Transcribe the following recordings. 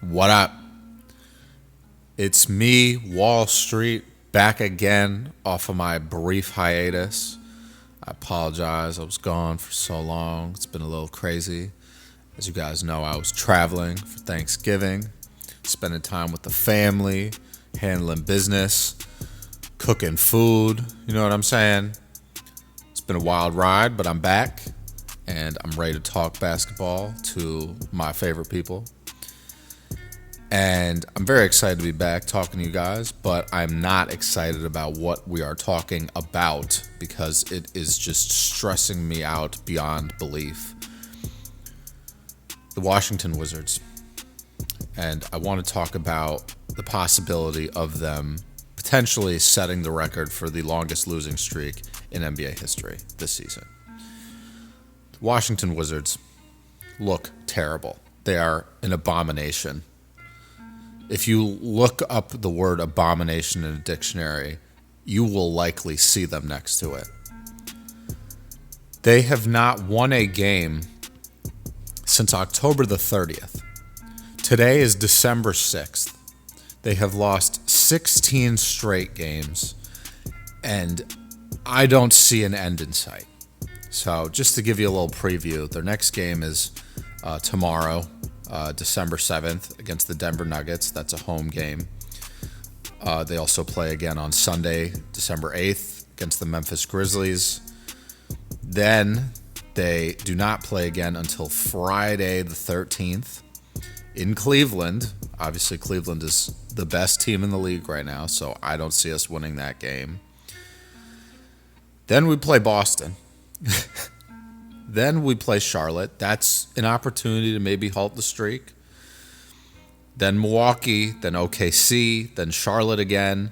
What up? It's me, Wall Street, back again off of my brief hiatus. I apologize. I was gone for so long. It's been a little crazy. As you guys know, I was traveling for Thanksgiving, spending time with the family, handling business, cooking food. You know what I'm saying? It's been a wild ride, but I'm back and I'm ready to talk basketball to my favorite people. And I'm very excited to be back talking to you guys, but I'm not excited about what we are talking about because it is just stressing me out beyond belief. The Washington Wizards. And I want to talk about the possibility of them potentially setting the record for the longest losing streak in NBA history this season. The Washington Wizards look terrible. They are an abomination. If you look up the word abomination in a dictionary, you will likely see them next to it. They have not won a game since October the 30th. Today is December 6th. They have lost 16 straight games, and I don't see an end in sight. So just to give you a little preview, their next game is tomorrow, December 7th, against the Denver Nuggets. That's a home game. They also play again on Sunday, December 8th, against the Memphis Grizzlies. Then they do not play again until Friday the 13th in Cleveland. Obviously, Cleveland is the best team in the league right now, so I don't see us winning that game. Then we play Boston. Then we play Charlotte. That's an opportunity to maybe halt the streak. Then Milwaukee, then OKC, then Charlotte again.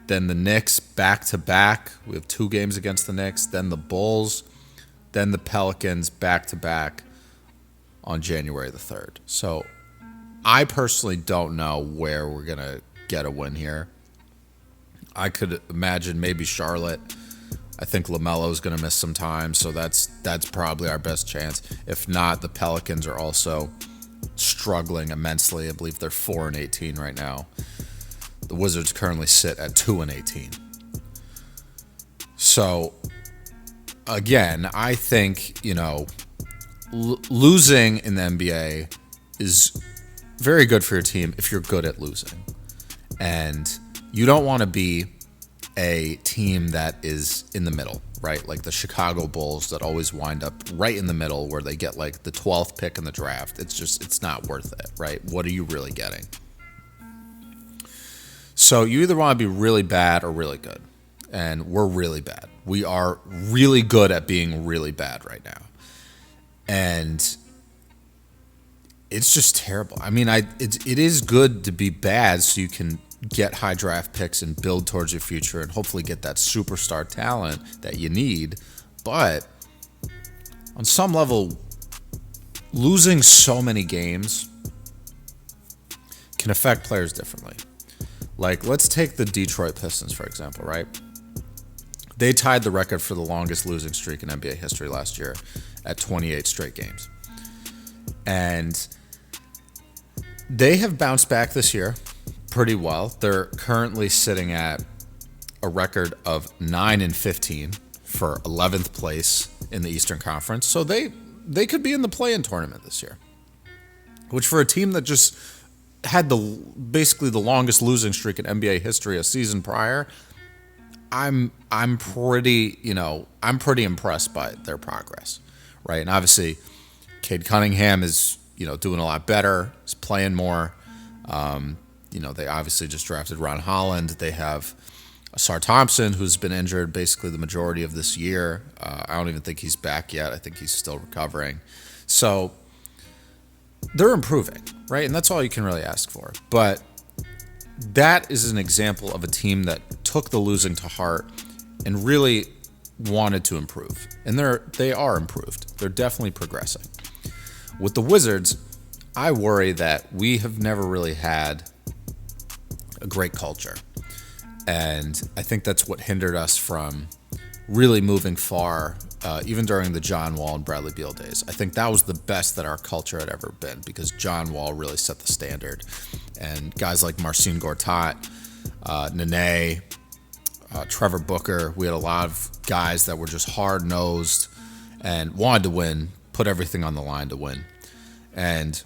Then the Knicks back-to-back. We have 2 games against the Knicks. Then the Bulls. Then the Pelicans back-to-back on January the 3rd. So I personally don't know where we're going to get a win here. I could imagine maybe Charlotte. I think LaMelo's going to miss some time, so that's probably our best chance. If not, the Pelicans are also struggling immensely. I believe they're 4-18 right now. The Wizards currently sit at 2-18. So, again, I think, losing in the NBA is very good for your team if you're good at losing. And you don't want to be a team that is in the middle, right? Like the Chicago Bulls that always wind up right in the middle where they get like the 12th pick in the draft. It's not worth it, right? What are you really getting? So you either want to be really bad or really good. And we're really bad. We are really good at being really bad right now. And it's just terrible. I mean, it is good to be bad so you can get high draft picks and build towards your future and hopefully get that superstar talent that you need. But on some level, losing so many games can affect players differently. Like, let's take the Detroit Pistons, for example, right? They tied the record for the longest losing streak in NBA history last year at 28 straight games. And they have bounced back this year pretty well. They're currently sitting at a record of 9-15 for 11th place in the Eastern Conference. So they could be in the play-in tournament this year, which for a team that just had basically the longest losing streak in NBA history a season prior, I'm pretty impressed by their progress, right? And obviously, Cade Cunningham is doing a lot better. He's playing more. They obviously just drafted Ron Holland. They have Asar Thompson, who's been injured basically the majority of this year. I don't even think he's back yet. I think he's still recovering. So they're improving, right? And that's all you can really ask for. But that is an example of a team that took the losing to heart and really wanted to improve. And they are improved. They're definitely progressing. With the Wizards, I worry that we have never really had a great culture. And I think that's what hindered us from really moving far, even during the John Wall and Bradley Beal days. I think that was the best that our culture had ever been, because John Wall really set the standard. And guys like Marcin Gortat, Nene, Trevor Booker, we had a lot of guys that were just hard-nosed and wanted to win, put everything on the line to win. And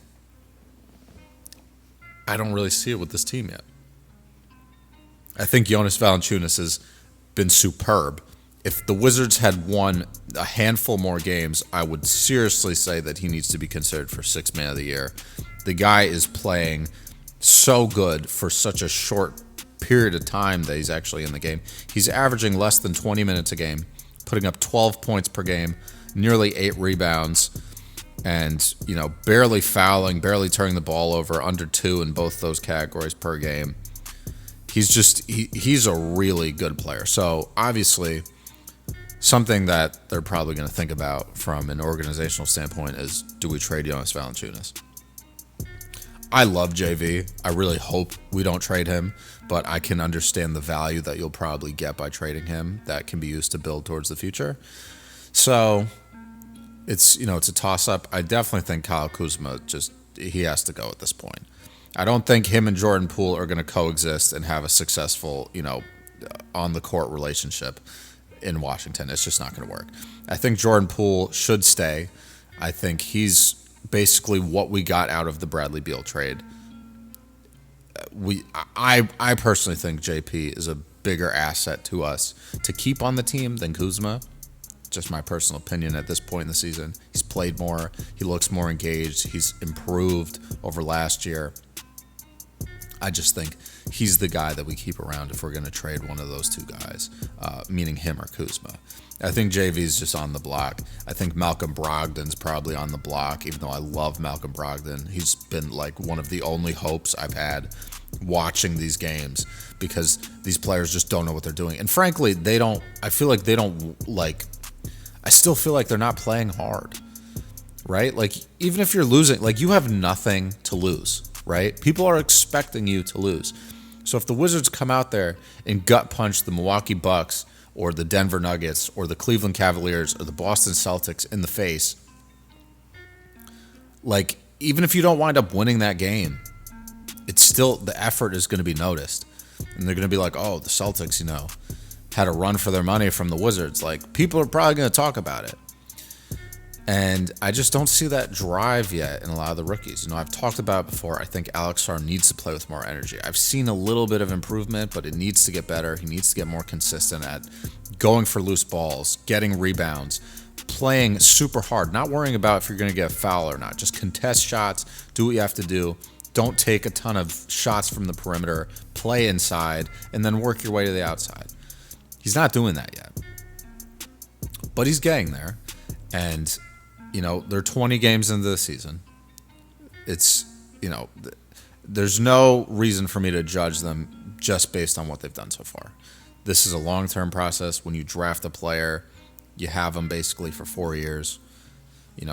I don't really see it with this team yet. I think Jonas Valanciunas has been superb. If the Wizards had won a handful more games, I would seriously say that he needs to be considered for Sixth Man of the Year. The guy is playing so good for such a short period of time that he's actually in the game. He's averaging less than 20 minutes a game, putting up 12 points per game, nearly 8 rebounds, and, barely fouling, barely turning the ball over, under 2 in both those categories per game. He's a really good player. So obviously, something that they're probably going to think about from an organizational standpoint is, do we trade Jonas Valanciunas? I love JV. I really hope we don't trade him, but I can understand the value that you'll probably get by trading him that can be used to build towards the future. So it's a toss-up. I definitely think Kyle Kuzma, he has to go at this point. I don't think him and Jordan Poole are going to coexist and have a successful, on-the-court relationship in Washington. It's just not going to work. I think Jordan Poole should stay. I think he's basically what we got out of the Bradley Beal trade. I personally think JP is a bigger asset to us to keep on the team than Kuzma. Just my personal opinion at this point in the season. He's played more. He looks more engaged. He's improved over last year. I just think he's the guy that we keep around if we're going to trade one of those two guys, meaning him or Kuzma. I think JV's just on the block. I think Malcolm Brogdon's probably on the block, even though I love Malcolm Brogdon. He's been like one of the only hopes I've had watching these games, because these players just don't know what they're doing. And frankly, I still feel like they're not playing hard, right? Like, even if you're losing, like, you have nothing to lose, right? People are expecting you to lose. So if the Wizards come out there and gut punch the Milwaukee Bucks or the Denver Nuggets or the Cleveland Cavaliers or the Boston Celtics in the face, like, even if you don't wind up winning that game, it's still, the effort is going to be noticed. And they're going to be like, oh, the Celtics, had a run for their money from the Wizards. Like, people are probably going to talk about it. And I just don't see that drive yet in a lot of the rookies. I've talked about it before. I think Alex Sarr needs to play with more energy. I've seen a little bit of improvement, but it needs to get better. He needs to get more consistent at going for loose balls, getting rebounds, playing super hard, not worrying about if you're going to get a foul or not. Just contest shots, do what you have to do. Don't take a ton of shots from the perimeter, play inside, and then work your way to the outside. He's not doing that yet. But he's getting there. And they're 20 games into the season. It's, there's no reason for me to judge them just based on what they've done so far. This is a long-term process. When you draft a player, you have them basically for 4 years.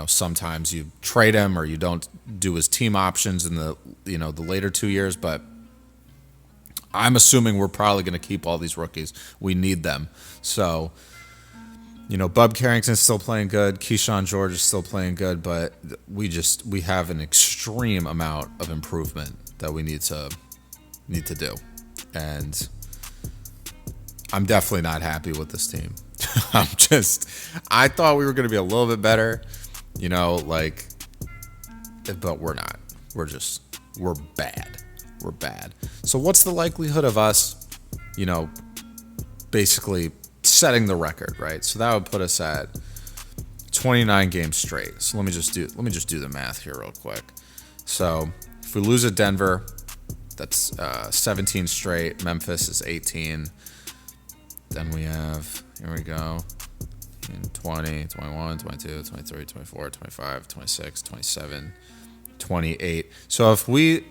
Sometimes you trade him or you don't do his team options in the later 2 years, but I'm assuming we're probably going to keep all these rookies. We need them. So, Bub Carrington's still playing good. Keyshawn George is still playing good, but we have an extreme amount of improvement that we need to do. And I'm definitely not happy with this team. I thought we were going to be a little bit better, but we're not. We're bad. We're bad. So what's the likelihood of us, basically setting the record, right? So that would put us at 29 games straight. So let me just do the math here real quick. So if we lose at Denver, that's 17 straight. Memphis is 18. Then we have, here we go, 20, 21, 22, 23, 24, 25, 26, 27, 28. So if we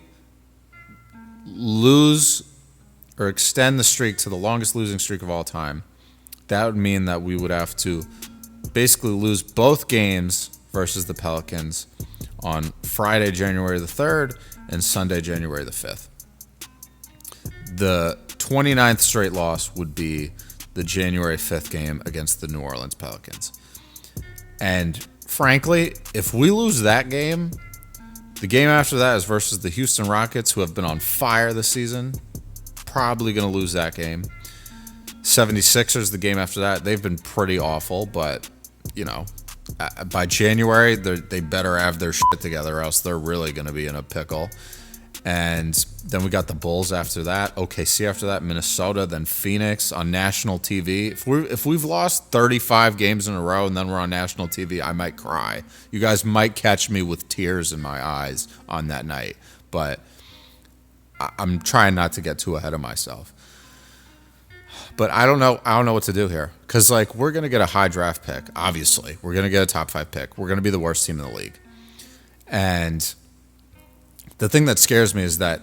lose or extend the streak to the longest losing streak of all time, that would mean that we would have to basically lose both games versus the Pelicans on Friday, January the 3rd and Sunday, January the 5th. The 29th straight loss would be the January 5th game against the New Orleans Pelicans. And frankly, if we lose that game, the game after that is versus the Houston Rockets, who have been on fire this season. Probably going to lose that game. 76ers, the game after that, they've been pretty awful, but, you know, by January, they better have their shit together, or else they're really going to be in a pickle. And then we got the Bulls after that, OKC after that, Minnesota, then Phoenix on national TV. If we've lost 35 games in a row and then we're on national TV, I might cry. You guys might catch me with tears in my eyes on that night, but I'm trying not to get too ahead of myself. But I don't know what to do here, because like we're gonna get a high draft pick. Obviously, we're gonna get a top 5 pick. We're gonna be the worst team in the league, and the thing that scares me is that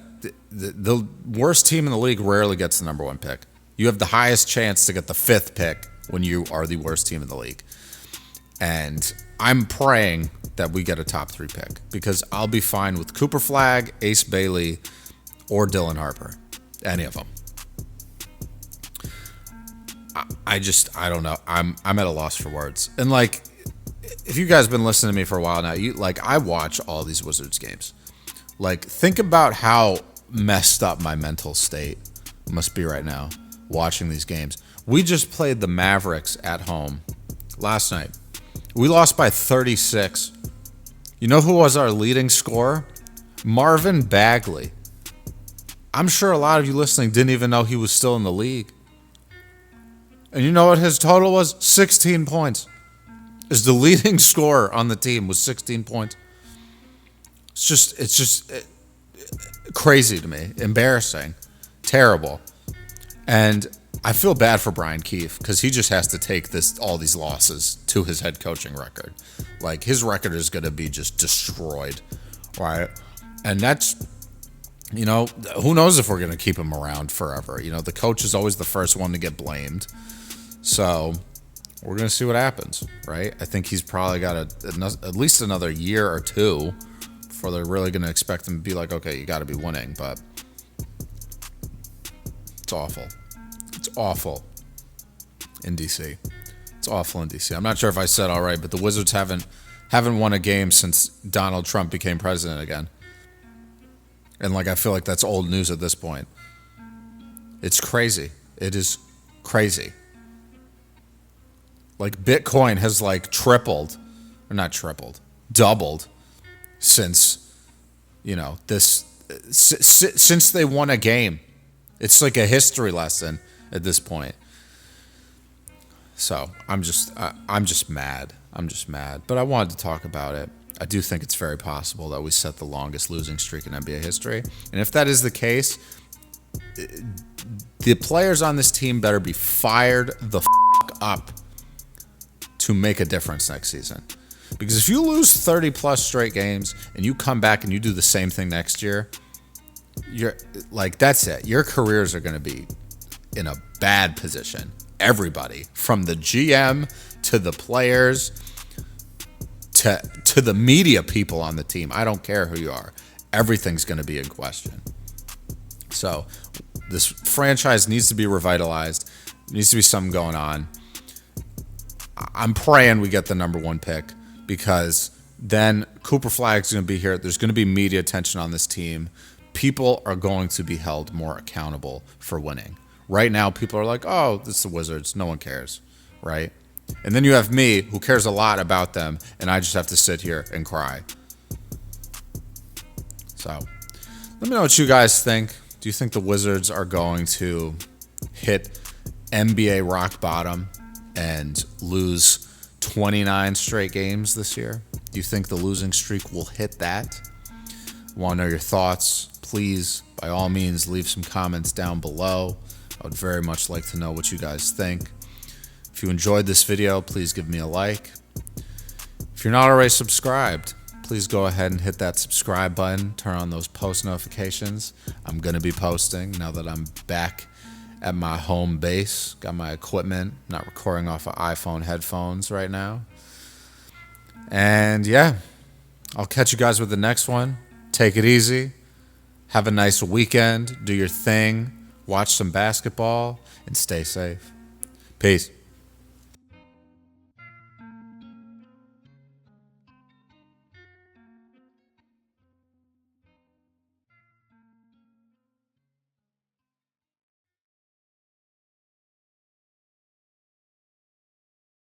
the worst team in the league rarely gets the number 1 pick. You have the highest chance to get the 5th pick when you are the worst team in the league, and I'm praying that we get a top 3 pick, because I'll be fine with Cooper Flagg, Ace Bailey, or Dylan Harper, any of them. I don't know. I'm at a loss for words. And like, if you guys have been listening to me for a while now, I watch all these Wizards games. Like, think about how messed up my mental state must be right now watching these games. We just played the Mavericks at home last night. We lost by 36. You know who was our leading scorer? Marvin Bagley. I'm sure a lot of you listening didn't even know he was still in the league. And you know what his total was? 16 points. Is the leading scorer on the team was 16 points. It's just crazy to me. Embarrassing. Terrible. And I feel bad for Brian Keefe, because he just has to take all these losses to his head coaching record. Like, his record is going to be just destroyed, right? And that's, you know, who knows if we're going to keep him around forever. You know, the coach is always the first one to get blamed. So we're going to see what happens, right? I think he's probably got at least another year or two before they're really going to expect him to be like, okay, you got to be winning. But it's awful. It's awful in D.C. It's awful in D.C. I'm not sure if I said all right, but the Wizards haven't won a game since Donald Trump became president again. And like, I feel like that's old news at this point. It's crazy. It is crazy. Like, Bitcoin has like doubled since, you know, since they won a game. It's like a history lesson at this point. So I'm just mad. I'm just mad. But I wanted to talk about it. I do think it's very possible that we set the longest losing streak in NBA history. And if that is the case, the players on this team better be fired the up to make a difference next season. Because if you lose 30 plus straight games and you come back and you do the same thing next year, you're like, that's it. Your careers are going to be in a bad position. Everybody, from the GM to the players to the media people on the team. I don't care who you are. Everything's going to be in question. So this franchise needs to be revitalized. There needs to be something going on. I'm praying we get the number 1 pick, because then Cooper Flagg's going to be here. There's going to be media attention on this team. People are going to be held more accountable for winning. Right now, people are like, oh, this is the Wizards. No one cares, right? And then you have me, who cares a lot about them, and I just have to sit here and cry. So let me know what you guys think. Do you think the Wizards are going to hit NBA rock bottom and lose 29 straight games this year? Do you think the losing streak will hit that? Want to know your thoughts? Please, by all means, leave some comments down below. I would very much like to know what you guys think. If you enjoyed this video, please give me a like. If you're not already subscribed, please go ahead and hit that subscribe button. Turn on those post notifications. I'm going to be posting now that I'm back at my home base. Got my equipment. Not recording off of iPhone headphones right now. And yeah, I'll catch you guys with the next one. Take it easy. Have a nice weekend. Do your thing. Watch some basketball and stay safe. Peace.